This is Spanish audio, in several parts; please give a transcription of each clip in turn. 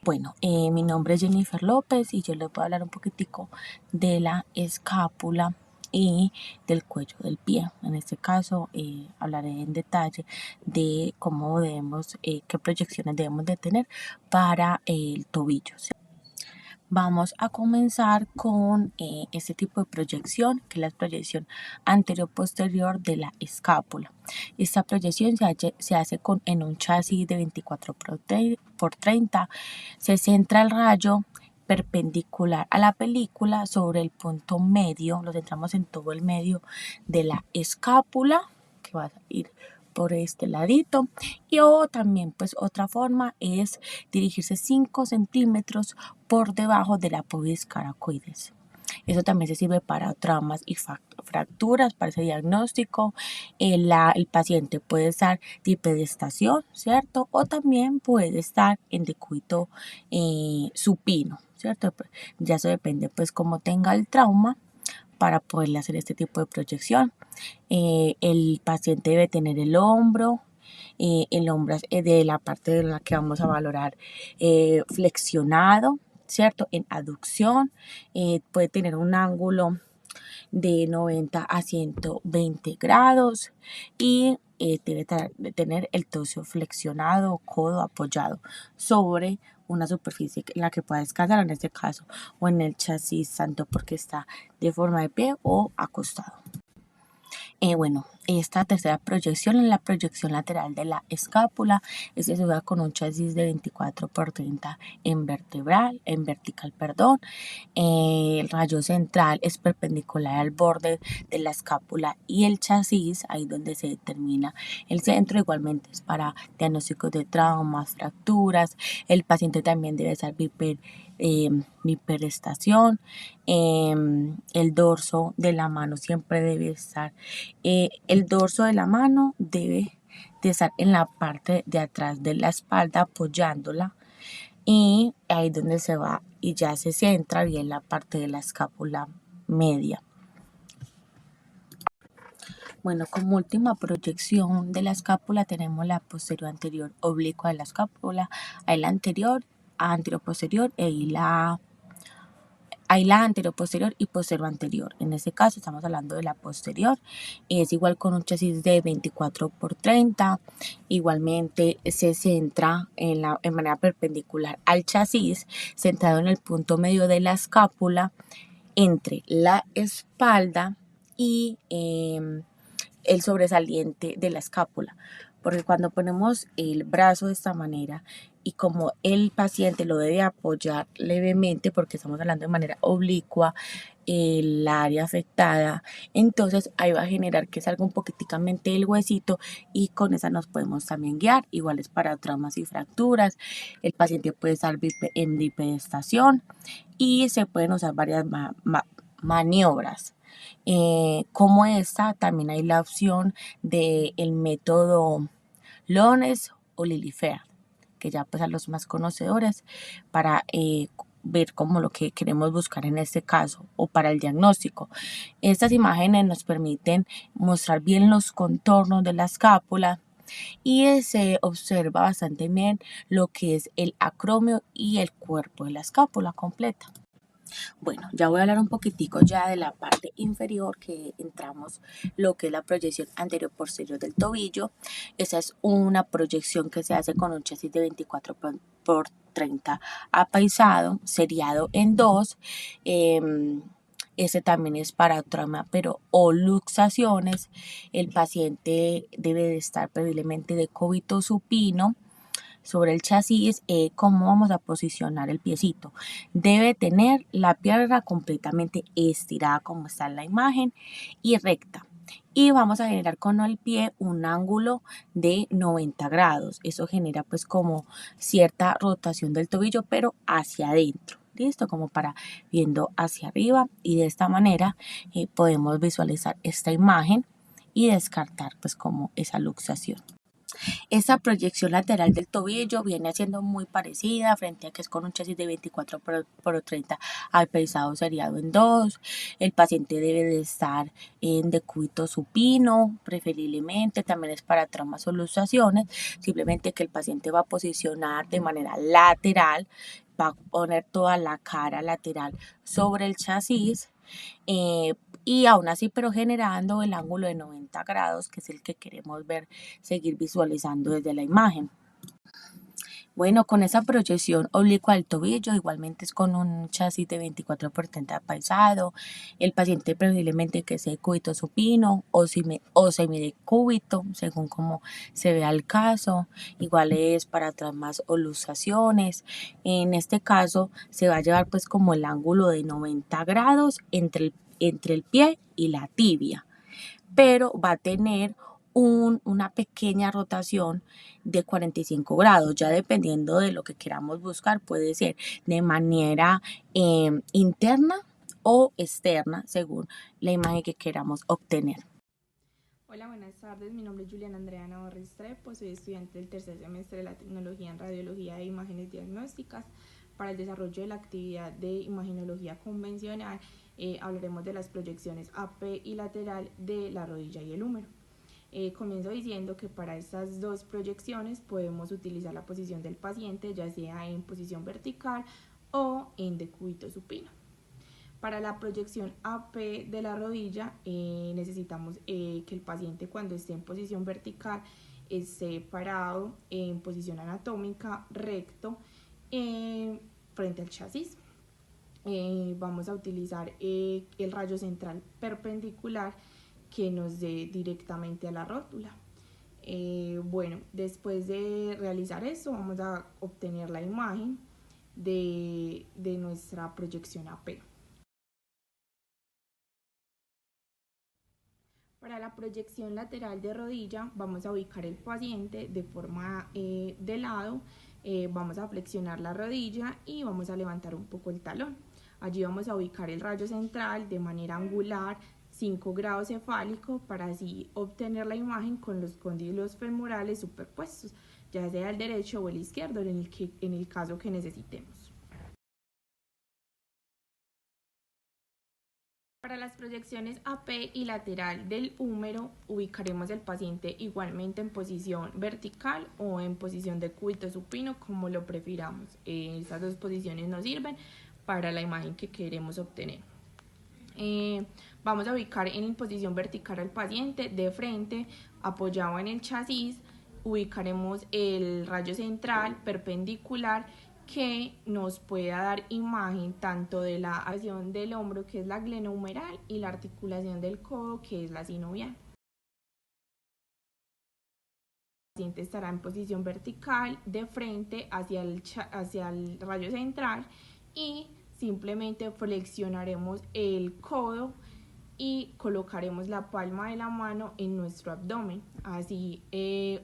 Bueno, mi nombre es Jennifer López y yo les voy a hablar un poquitico de la escápula y del cuello del pie. En este caso hablaré en detalle de cómo debemos, qué proyecciones debemos de tener para el tobillo. Vamos a comenzar con este tipo de proyección, que es la proyección anterior-posterior de la escápula. Esta proyección se hace en un chasis de 24 por 30. Se centra el rayo perpendicular a la película sobre el punto medio, lo centramos en todo el medio de la escápula, que va a ir por este ladito. Y también pues otra forma es dirigirse 5 centímetros por debajo de la pubis caracoides. Eso también se sirve para traumas y fracturas, para ese diagnóstico. El paciente puede estar de pedestación, ¿cierto? O también puede estar en decúbito supino, ¿cierto? Ya eso depende pues cómo tenga el trauma para poderle hacer este tipo de proyección. El paciente debe tener el hombro de la parte de la que vamos a valorar flexionado, ¿cierto? En aducción, puede tener un ángulo de 90 a 120 grados y debe tener el tobillo flexionado, codo apoyado sobre una superficie en la que pueda descansar, en este caso, o en el chasis, tanto porque está de forma de pie o acostado. Bueno, esta tercera proyección es la proyección lateral de la escápula. Se da con un chasis de 24 por 30 en vertical. El rayo central es perpendicular al borde de la escápula y el chasis, ahí donde se determina el centro, igualmente es para diagnósticos de traumas, fracturas. El paciente también debe estar biperestación. El dorso de la mano siempre debe estar, el dorso de la mano debe de estar en la parte de atrás de la espalda apoyándola, y ahí donde se va y ya se centra bien la parte de la escápula media. Bueno, como última proyección de la escápula tenemos la posterior anterior oblicua de la escápula, ahí la anterior posterior y la anterior posterior y posterior anterior. En este caso estamos hablando de la posterior. Es igual con un chasis de 24 por 30. Igualmente se centra en manera perpendicular al chasis, centrado en el punto medio de la escápula, entre la espalda y el sobresaliente de la escápula. Porque cuando ponemos el brazo de esta manera y como el paciente lo debe apoyar levemente, porque estamos hablando de manera oblicua, el área afectada, entonces ahí va a generar que salga un poquiticamente el huesito y con esa nos podemos también guiar. Igual es para traumas y fracturas. El paciente puede estar en bipedestación y se pueden usar varias maniobras. Como esta, también hay la opción del método Lones o Lilifer, que ya pues a los más conocedores, para ver como lo que queremos buscar en este caso o para el diagnóstico. Estas imágenes nos permiten mostrar bien los contornos de la escápula y se observa bastante bien lo que es el acromio y el cuerpo de la escápula completa. Bueno, ya voy a hablar un poquitico ya de la parte inferior, que entramos lo que es la proyección anterior-posterior del tobillo. Esa es una proyección que se hace con un chasis de 24 por 30 apaisado, seriado en 2. Ese también es para trauma, pero o luxaciones. El paciente debe de estar preferiblemente de decúbito supino sobre el chasis. Cómo vamos a posicionar el piecito. Debe tener la pierna completamente estirada como está en la imagen y recta. Y vamos a generar con el pie un ángulo de 90 grados. Eso genera pues como cierta rotación del tobillo, pero hacia adentro. Listo, como para viendo hacia arriba, y de esta manera podemos visualizar esta imagen y descartar pues como esa luxación. Esta proyección lateral del tobillo viene siendo muy parecida frente a que es con un chasis de 24 por 30 al pesado seriado en 2. El paciente debe de estar en decúbito supino, preferiblemente, también es para traumas o luxaciones, simplemente que el paciente va a posicionar de manera lateral, va a poner toda la cara lateral sobre el chasis, eh, y aún así pero generando el ángulo de 90 grados, que es el que queremos ver, seguir visualizando desde la imagen. Bueno, con esa proyección oblicua del tobillo, igualmente es con un chasis de 24 por 30 paisado, el paciente preferiblemente que sea de cúbito supino o semidecúbito, según como se vea el caso, igual es para traumas o luxaciones. En este caso se va a llevar pues como el ángulo de 90 grados entre el pie y la tibia, pero va a tener una pequeña rotación de 45 grados, ya dependiendo de lo que queramos buscar, puede ser de manera interna o externa, según la imagen que queramos obtener. Hola, buenas tardes. Mi nombre es Juliana Andrea Navarro Restrepo. Soy estudiante del tercer semestre de la tecnología en radiología e imágenes diagnósticas. Para el desarrollo de la actividad de imagenología convencional, hablaremos de las proyecciones AP y lateral de la rodilla y el húmero. Comienzo diciendo que para estas dos proyecciones podemos utilizar la posición del paciente, ya sea en posición vertical o en decúbito supino. Para la proyección AP de la rodilla necesitamos que el paciente, cuando esté en posición vertical, esté parado en posición anatómica recto frente al chasis. Vamos a utilizar el rayo central perpendicular que nos dé directamente a la rótula. Bueno, después de realizar esto vamos a obtener la imagen de nuestra proyección AP. Para la proyección lateral de rodilla vamos a ubicar el paciente de forma de lado, vamos a flexionar la rodilla y vamos a levantar un poco el talón. Allí vamos a ubicar el rayo central de manera angular, 5 grados cefálico, para así obtener la imagen con los cóndilos femorales superpuestos, ya sea el derecho o el izquierdo en el caso que necesitemos. Para las proyecciones AP y lateral del húmero, ubicaremos el paciente igualmente en posición vertical o en posición de cúbito supino, como lo prefiramos. Estas dos posiciones nos sirven para la imagen que queremos obtener. Vamos a ubicar en posición vertical al paciente de frente, apoyado en el chasis. Ubicaremos el rayo central perpendicular que nos pueda dar imagen tanto de la articulación del hombro, que es la glenohumeral, y la articulación del codo, que es la sinovial. El paciente estará en posición vertical de frente hacia el rayo central y simplemente flexionaremos el codo y colocaremos la palma de la mano en nuestro abdomen. Así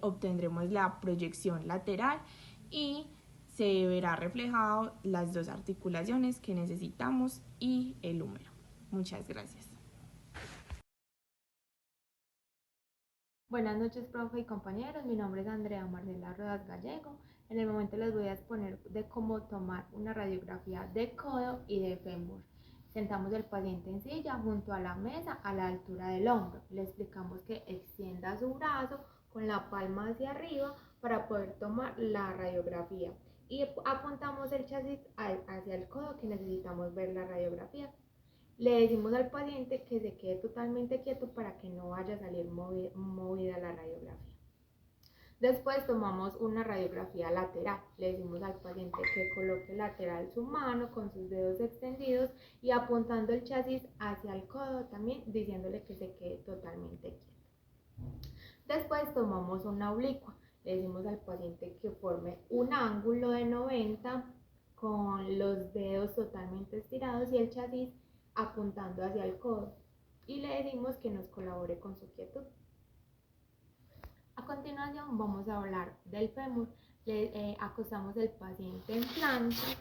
obtendremos la proyección lateral y se verá reflejado las dos articulaciones que necesitamos y el húmero. Muchas gracias. Buenas noches, profe y compañeros. Mi nombre es Andrea Marcela Rodas Gallego. En el momento les voy a exponer de cómo tomar una radiografía de codo y de fémur. Sentamos al paciente en silla junto a la mesa a la altura del hombro. Le explicamos que extienda su brazo con la palma hacia arriba para poder tomar la radiografía. Y apuntamos el chasis hacia el codo que necesitamos ver la radiografía. Le decimos al paciente que se quede totalmente quieto para que no vaya a salir movida la radiografía. Después tomamos una radiografía lateral. Le decimos al paciente que coloque lateral su mano con sus dedos extendidos y apuntando el chasis hacia el codo, también diciéndole que se quede totalmente quieto. Después tomamos una oblicua. Le decimos al paciente que forme un ángulo de 90 con los dedos totalmente estirados y el chasis apuntando hacia el codo, y le decimos que nos colabore con su quietud. A continuación vamos a hablar del fémur. Acostamos el paciente en plancha.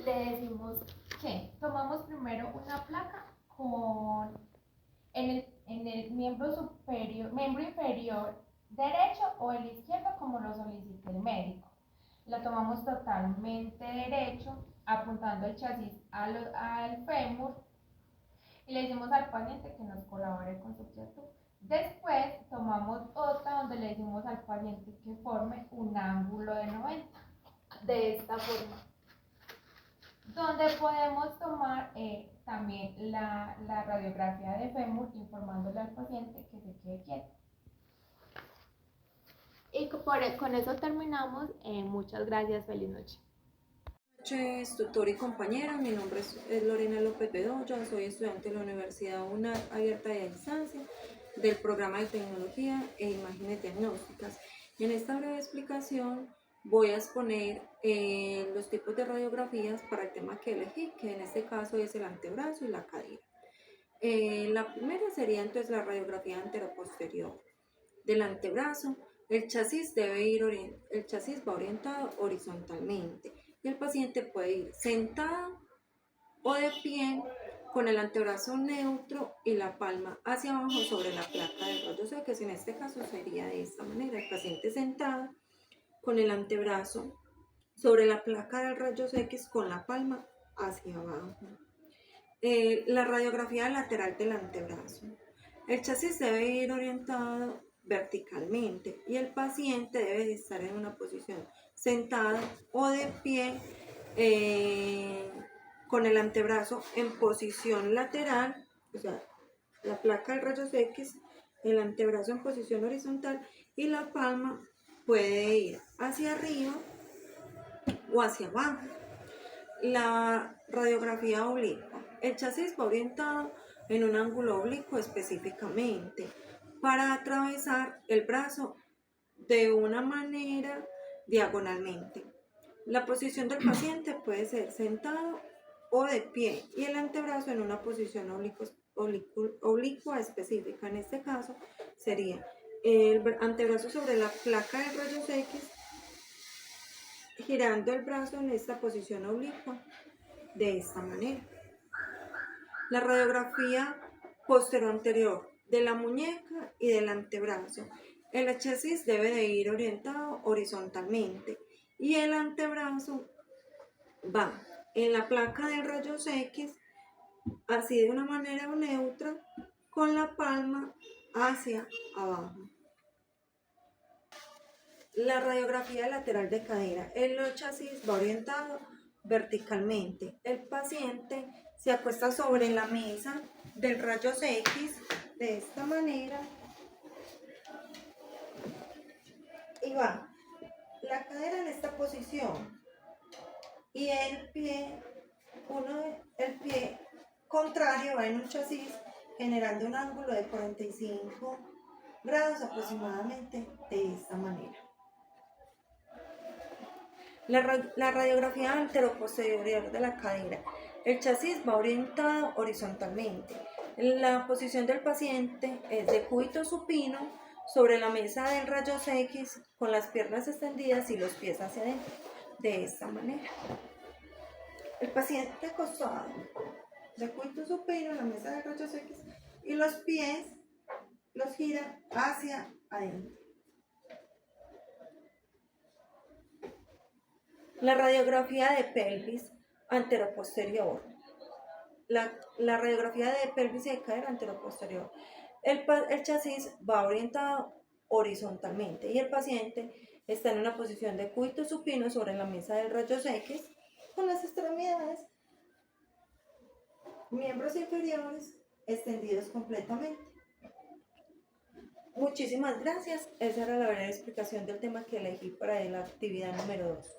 Le decimos que tomamos primero una placa en el miembro inferior derecho o el izquierdo como lo solicite el médico. Lo tomamos totalmente derecho, apuntando el chasis al fémur y le decimos al paciente que nos colabore con su quietud. Después tomamos otra donde le decimos al paciente que forme un ángulo de 90, de esta forma, donde podemos tomar también la radiografía de fémur, informándole al paciente que se quede quieto. Y con eso terminamos. Muchas gracias, feliz noche. Buenas noches, tutor y compañera. Mi nombre es Lorena López Bedoya, soy estudiante de la Universidad UNAR abierta y a distancia del programa de tecnología e imágenes diagnósticas. En esta breve explicación voy a exponer los tipos de radiografías para el tema que elegí, que en este caso es el antebrazo y la cadera. La primera sería entonces la radiografía anteroposterior del antebrazo. El chasis va orientado horizontalmente y el paciente puede ir sentado o de pie con el antebrazo neutro y la palma hacia abajo sobre la placa del rayos X. En este caso sería de esta manera: el paciente sentado con el antebrazo sobre la placa del rayos X con la palma hacia abajo. La radiografía lateral del antebrazo. El chasis debe ir orientado verticalmente y el paciente debe estar en una posición sentado o de pie con el antebrazo en posición lateral, o sea, la placa del rayos X, el antebrazo en posición horizontal y la palma puede ir hacia arriba o hacia abajo. La radiografía oblicua. El chasis va orientado en un ángulo oblicuo específicamente para atravesar el brazo de una manera diagonalmente. La posición del paciente puede ser sentado o de pie y el antebrazo en una posición oblicua específica. En este caso sería el antebrazo sobre la placa de rayos X, girando el brazo en esta posición oblicua de esta manera. La radiografía posterior de la muñeca y del antebrazo. El chasis debe de ir orientado horizontalmente y el antebrazo va en la placa de rayos X, así de una manera neutra, con la palma hacia abajo. La radiografía lateral de cadera. El chasis va orientado verticalmente. El paciente se acuesta sobre la mesa del rayos X de esta manera y va la cadera en esta posición y el pie contrario va en un chasis generando un ángulo de 45 grados aproximadamente de esta manera. La radiografía anteroposterior de la cadera. El chasis va orientado horizontalmente. La posición del paciente es de cúbito supino sobre la mesa del rayos X con las piernas extendidas y los pies hacia adentro, de esta manera. El paciente acostado de cúbito supino en la mesa del rayos X y los pies los gira hacia adentro. La radiografía de pelvis anteroposterior. La radiografía de pelvis y de cadera anteroposterior. El chasis va orientado horizontalmente y el paciente está en una posición de cúbito supino sobre la mesa del rayos X con las extremidades, miembros inferiores extendidos completamente. Muchísimas gracias. Esa era la breve explicación del tema que elegí para la actividad número 2.